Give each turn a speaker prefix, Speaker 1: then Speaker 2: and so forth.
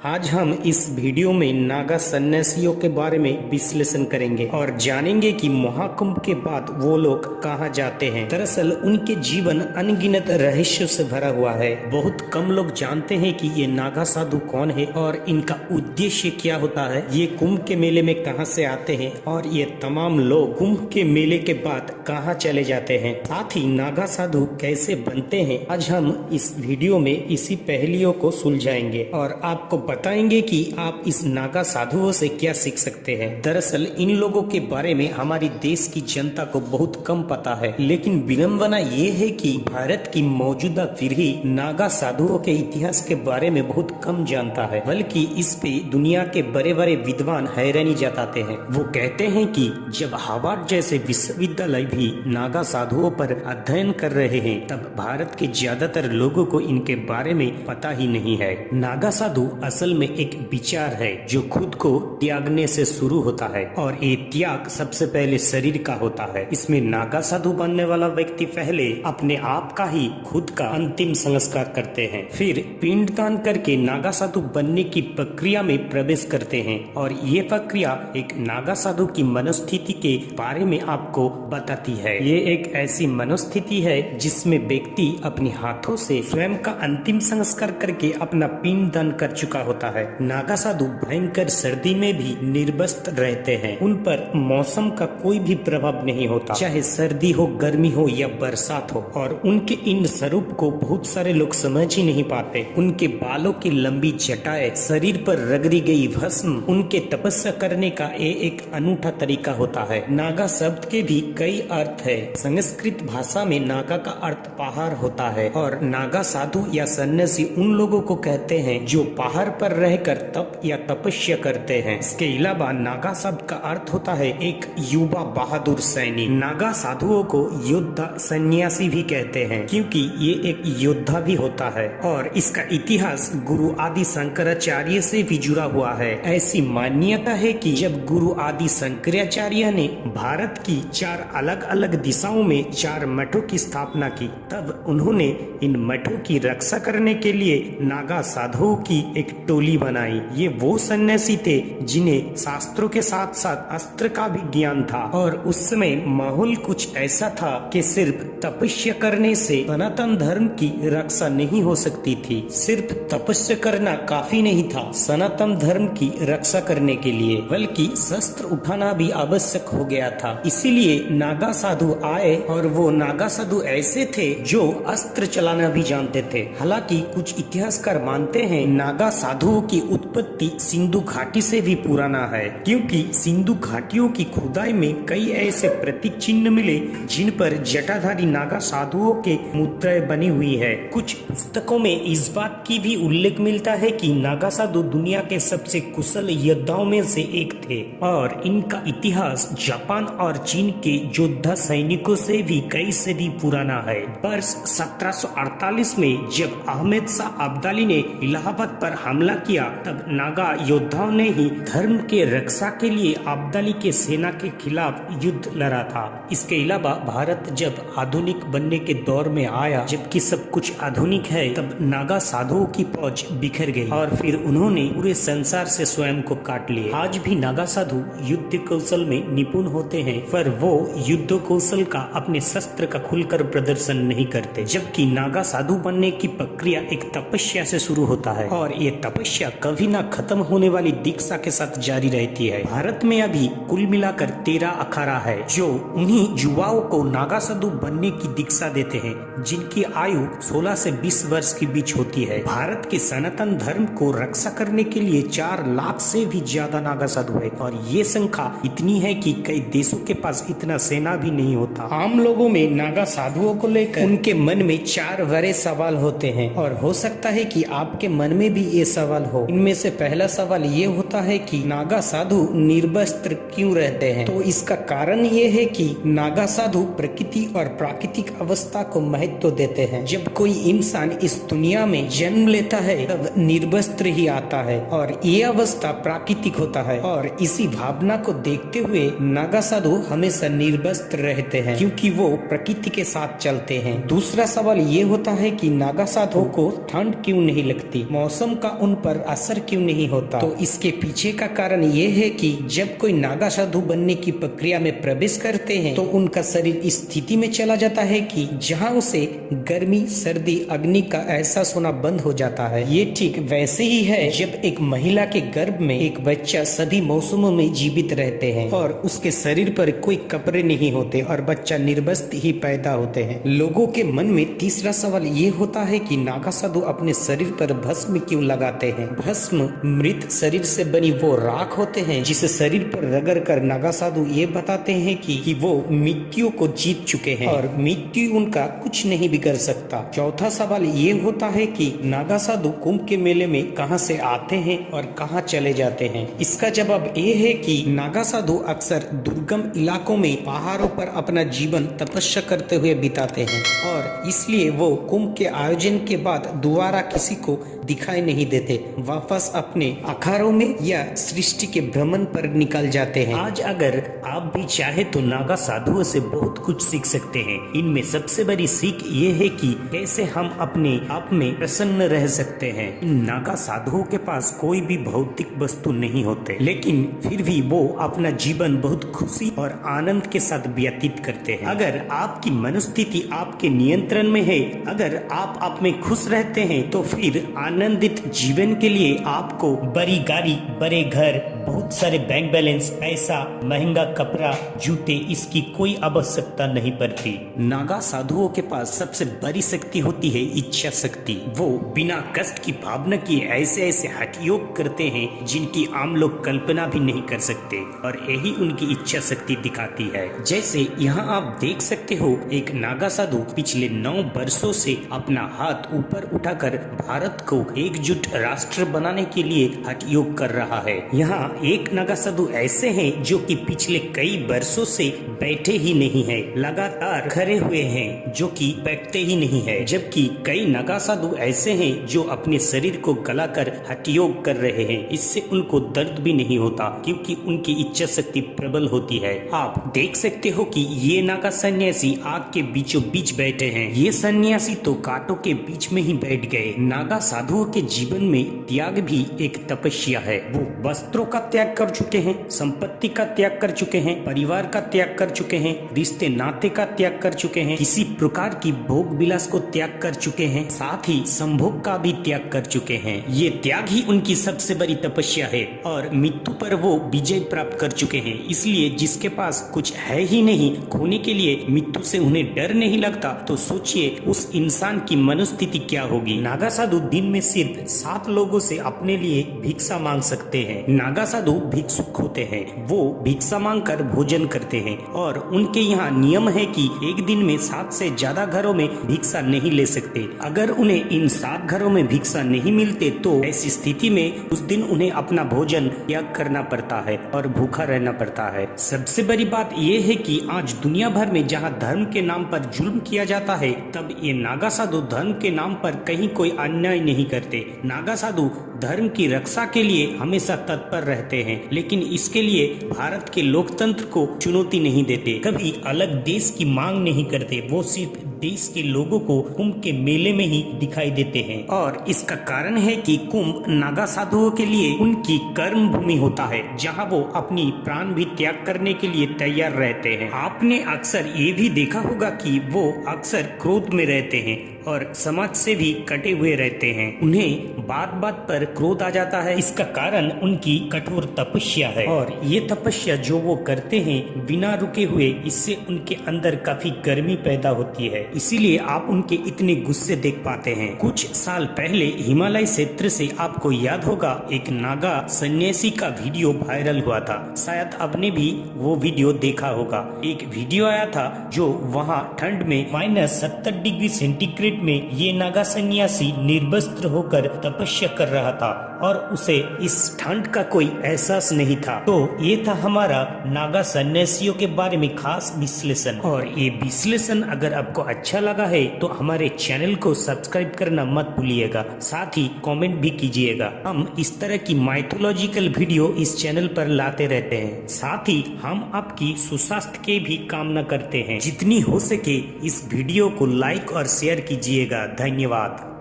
Speaker 1: आज हम इस वीडियो में नागा सन्यासियों के बारे में विश्लेषण करेंगे और जानेंगे कि महाकुंभ के बाद वो लोग कहाँ जाते हैं। दरअसल उनके जीवन अनगिनत रहस्यों से भरा हुआ है। बहुत कम लोग जानते हैं कि ये नागा साधु कौन है और इनका उद्देश्य क्या होता है। ये कुंभ के मेले में कहाँ से आते हैं और ये तमाम लोग कुंभ के मेले के बाद कहाँ चले जाते हैं। साथ ही नागा साधु कैसे बनते हैं, आज हम इस वीडियो में इसी पहेलियों को सुलझाएंगे और आपको बताएंगे कि आप इस नागा साधुओं से क्या सीख सकते हैं। दरअसल इन लोगों के बारे में हमारी देश की जनता को बहुत कम पता है, लेकिन विडंबना ये है कि भारत की मौजूदा पीढ़ी नागा साधुओं के इतिहास के बारे में बहुत कम जानता है। बल्कि इस पे दुनिया के बड़े बड़े विद्वान हैरानी जताते हैं। वो कहते हैं कि जब हार्वर्ड जैसे विश्वविद्यालय भी नागा साधुओं पर अध्ययन कर रहे हैं, तब भारत के ज्यादातर लोगों को इनके बारे में पता ही नहीं है। नागा साधु असल में एक विचार है जो खुद को त्यागने से शुरू होता है और ये त्याग सबसे पहले शरीर का होता है। इसमें नागा साधु बनने वाला व्यक्ति पहले अपने आप का ही खुद का अंतिम संस्कार करते हैं, फिर पिंडदान करके नागा साधु बनने की प्रक्रिया में प्रवेश करते हैं। और ये प्रक्रिया एक नागा साधु की मनोस्थिति के बारे में आपको बताती है। ये एक ऐसी मनोस्थिति है जिसमें व्यक्ति अपने हाथों से स्वयं का अंतिम संस्कार करके अपना पिंडदान कर चुका होता है। नागा साधु भयंकर सर्दी में भी निर्वस्त्र रहते हैं। उन पर मौसम का कोई भी प्रभाव नहीं होता, चाहे सर्दी हो, गर्मी हो या बरसात हो। और उनके इन स्वरूप को बहुत सारे लोग समझ ही नहीं पाते। उनके बालों की लंबी जटाएं, शरीर पर रगड़ी गई भस्म उनके तपस्या करने का एक अनूठा तरीका होता है। नागा शब्द के भी कई अर्थ है। संस्कृत भाषा में नागा का अर्थ पहाड़ होता है और नागा साधु या सन्यासी उन लोगों को कहते हैं जो पहाड़ पर रहकर तप या तपस्या करते हैं। इसके अलावा नागा शब्द का अर्थ होता है एक युवा बहादुर सैनिक। नागा साधुओं को योद्धा सन्यासी भी कहते हैं क्योंकि ये एक योद्धा भी होता है और इसका इतिहास गुरु आदि शंकराचार्य से भी जुड़ा हुआ है। ऐसी मान्यता है कि जब गुरु आदि शंकराचार्य ने भारत की 4 अलग अलग दिशाओं में 4 मठों की स्थापना की, तब उन्होंने इन मठों की रक्षा करने के लिए नागा साधुओं की एक टोली बनाई। ये वो सन्यासी थे जिन्हें शास्त्रों के साथ साथ अस्त्र का भी ज्ञान था और उस समय माहौल कुछ ऐसा था कि सिर्फ तपस्या करने से सनातन धर्म की रक्षा नहीं हो सकती थी। सिर्फ तपस्या करना काफी नहीं था सनातन धर्म की रक्षा करने के लिए, बल्कि शस्त्र उठाना भी आवश्यक हो गया था। इसीलिए नागा साधु आए और वो नागा साधु ऐसे थे जो अस्त्र चलाना भी जानते थे। हालांकि कुछ इतिहासकार मानते हैं नागा साधुओं की उत्पत्ति सिंधु घाटी से भी पुराना है, क्योंकि सिंधु घाटियों की खुदाई में कई ऐसे प्रतीक चिन्ह मिले जिन पर जटाधारी नागा साधुओं के मुद्राएं बनी हुई है। कुछ पुस्तकों में इस बात की भी उल्लेख मिलता है कि नागा साधु दुनिया के सबसे कुशल योद्धाओं में से एक थे और इनका इतिहास जापान और चीन के योद्धा सैनिकों से भी कई सदी पुराना है। वर्ष 1748 में जब अहमद शाह अब्दाली ने इलाहाबाद पर हमला किया, तब नागा योद्धाओं ने ही धर्म के रक्षा के लिए अब्दाली के सेना के खिलाफ युद्ध लड़ा था। इसके अलावा भारत जब आधुनिक बनने के दौर में आया, जबकि सब कुछ आधुनिक है, तब नागा साधुओं की फौज बिखर गई और फिर उन्होंने पूरे संसार से स्वयं को काट लिया। आज भी नागा साधु युद्ध कौशल में निपुण होते हैं, पर वो युद्ध कौशल का अपने शस्त्र का खुलकर प्रदर्शन नहीं करते। जबकि नागा साधु बनने की प्रक्रिया एक तपस्या से शुरू होता है और ये तपस्या कभी ना खत्म होने वाली दीक्षा के साथ जारी रहती है। भारत में अभी कुल मिलाकर 13 अखाड़ा है जो उन्हीं युवाओं को नागा साधु बनने की दीक्षा देते हैं जिनकी आयु 16 से 20 वर्ष के बीच होती है। भारत के सनातन धर्म को रक्षा करने के लिए 4 लाख से भी ज्यादा नागा साधु है और ये संख्या इतनी है कि कई देशों के पास इतना सेना भी नहीं होता। आम लोगों में नागा साधुओं को लेकर उनके मन में 4 बड़े सवाल होते हैं और हो सकता है कि आपके मन में भी ये सवाल हो। इनमें से पहला सवाल ये होता है कि नागा साधु निर्वस्त्र क्यों रहते हैं। तो इसका कारण ये है कि नागा साधु प्रकृति और प्राकृतिक अवस्था को महत्व देते हैं। जब कोई इंसान इस दुनिया में जन्म लेता है तब निर्वस्त्र ही आता है और ये अवस्था प्राकृतिक होता है और इसी भावना को देखते हुए नागा साधु हमेशा निर्वस्त्र रहते हैं क्योंकि वो प्रकृति के साथ चलते हैं। दूसरा सवाल ये होता है कि नागा साधु को ठंड क्यों नहीं लगती। मौसम का उन उन पर असर क्यों नहीं होता? तो इसके पीछे का कारण ये है कि जब कोई नागा साधु बनने की प्रक्रिया में प्रवेश करते हैं तो उनका शरीर इस स्थिति में चला जाता है कि जहां उसे गर्मी, सर्दी, अग्नि का एहसास होना बंद हो जाता है। ये ठीक वैसे ही है जब एक महिला के गर्भ में एक बच्चा सभी मौसमों में जीवित रहते हैं और उसके शरीर पर कोई कपड़े नहीं होते और बच्चा निर्वस्त्र ही पैदा होते हैं। लोगों के मन में तीसरा सवाल ये होता है कि नागा साधु अपने शरीर पर भस्म क्यों लगाते हैं? भस्म मृत शरीर से बनी वो राख होते हैं जिसे शरीर पर रगड़ कर नागा साधु ये बताते हैं कि वो मृत्यु को जीत चुके हैं और मृत्यु उनका कुछ नहीं बिगड़ सकता। चौथा सवाल ये होता है कि नागा साधु कुंभ के मेले में कहां से आते हैं और कहां चले जाते हैं? इसका जवाब ये है कि नागा साधु अक्सर दुर्गम इलाकों में पहाड़ों पर अपना जीवन तपस्या करते हुए बिताते हैं और इसलिए वो कुंभ के आयोजन के बाद दोबारा किसी को दिखाई नहीं देते, वापस अपने अखाड़ों में या सृष्टि के भ्रमण पर निकल जाते हैं। आज अगर आप भी चाहे तो नागा साधुओं से बहुत कुछ सीख सकते हैं। इनमें सबसे बड़ी सीख ये है कि कैसे हम अपने आप में प्रसन्न रह सकते हैं। इन नागा साधुओं के पास कोई भी भौतिक वस्तु नहीं होते, लेकिन फिर भी वो अपना जीवन बहुत खुशी और आनंद के साथ व्यतीत करते हैं। अगर आपकी मनोस्थिति आपके नियंत्रण में है, अगर आप में खुश रहते हैं तो फिर आनंदित जीवन के लिए आपको बड़ी गाड़ी, बड़े घर, बहुत सारे बैंक बैलेंस, पैसा, महंगा कपड़ा, जूते, इसकी कोई आवश्यकता नहीं पड़ती। नागा साधुओं के पास सबसे बड़ी शक्ति होती है इच्छा शक्ति। वो बिना कष्ट की भावना की ऐसे ऐसे हठ योग करते हैं जिनकी आम लोग कल्पना भी नहीं कर सकते और यही उनकी इच्छा शक्ति दिखाती है। जैसे यहाँ आप देख सकते हो, एक नागा साधु पिछले 9 वर्षों से अपना हाथ ऊपर उठाकर भारत को एकजुट राष्ट्र बनाने के लिए हठ योग कर रहा है। यहाँ एक नागा साधु ऐसे हैं जो कि पिछले कई वर्षों से बैठे ही नहीं है, लगातार खड़े हुए हैं जो कि बैठते ही नहीं है, जबकि कई नागा साधु ऐसे हैं जो अपने शरीर को गलाकर हठ योग कर रहे हैं। इससे उनको दर्द भी नहीं होता क्योंकि उनकी इच्छा शक्ति प्रबल होती है। आप देख सकते हो कि ये नागा सन्यासी आग के बीचों बीच बैठे हैं। ये सन्यासी तो कांटों के बीच में ही बैठ गए। नागा साधुओं के जीवन में त्याग भी एक तपस्या है। वो वस्त्रों का त्याग कर चुके हैं, संपत्ति का त्याग कर चुके हैं, परिवार का त्याग कर चुके हैं, रिश्ते नाते का त्याग कर चुके हैं, किसी प्रकार की भोग विलास को त्याग कर चुके हैं, साथ ही संभोग का भी त्याग कर चुके हैं। ये त्याग ही उनकी सबसे बड़ी तपस्या है और मृत्यु पर वो विजय प्राप्त कर चुके हैं। इसलिए जिसके पास कुछ है ही नहीं, खोने के लिए मृत्यु से उन्हें डर नहीं लगता, तो सोचिए उस इंसान की मनोस्थिति क्या होगी। नागा साधु दिन में सिर्फ 7 लोगों से अपने लिए भिक्षा मांग सकते हैं। नागा साधु भिक्षुक होते हैं। वो भिक्षा मांग कर भोजन करते हैं और उनके यहाँ नियम है कि एक दिन में 7 से ज्यादा घरों में भिक्षा नहीं ले सकते। अगर उन्हें इन 7 घरों में भिक्षा नहीं मिलते तो ऐसी स्थिति में उस दिन उन्हें अपना भोजन त्याग करना पड़ता है और भूखा रहना पड़ता है। सबसे बड़ी बात यह है कि आज दुनिया भर में जहाँ धर्म के नाम पर जुल्म किया जाता है, तब ये नागा साधु धर्म के नाम पर कहीं कोई अन्याय नहीं करते। नागा साधु धर्म की रक्षा के लिए हमेशा तत्पर रहते हैं, लेकिन इसके लिए भारत के लोकतंत्र को चुनौती नहीं देते, कभी अलग देश की मांग नहीं करते। वो सिर्फ देश के लोगों को कुंभ के मेले में ही दिखाई देते हैं और इसका कारण है कि कुंभ नागा साधुओं के लिए उनकी कर्म भूमि होता है, जहां वो अपनी प्राण भी त्याग करने के लिए तैयार रहते हैं। आपने अक्सर ये भी देखा होगा कि वो अक्सर क्रोध में रहते हैं और समाज से भी कटे हुए रहते हैं। उन्हें बात बात पर क्रोध आ जाता है। इसका कारण उनकी कठोर तपस्या है और ये तपस्या जो वो करते हैं बिना रुके हुए, इससे उनके अंदर काफी गर्मी पैदा होती है। इसीलिए आप उनके इतने गुस्से देख पाते हैं। कुछ साल पहले हिमालय क्षेत्र से आपको याद होगा एक नागा सन्यासी का वीडियो वायरल हुआ था। शायद आपने भी वो वीडियो देखा होगा। एक वीडियो आया था जो वहाँ ठंड में -70 डिग्री सेंटीग्रेड में ये नागा सन्यासी निर्वस्त्र होकर तपस्या कर रहा था और उसे इस ठंड का कोई एहसास नहीं था। तो ये था हमारा नागा सन्यासियों के बारे में खास विश्लेषण। और ये विश्लेषण अगर आपको अच्छा लगा है तो हमारे चैनल को सब्सक्राइब करना मत भूलिएगा, साथ ही कमेंट भी कीजिएगा। हम इस तरह की माइथोलॉजिकल वीडियो इस चैनल पर लाते रहते हैं। साथ ही हम आपकी सुस्वास्थ्य की भी कामना करते हैं। जितनी हो सके इस वीडियो को लाइक और शेयर कीजिएगा। धन्यवाद।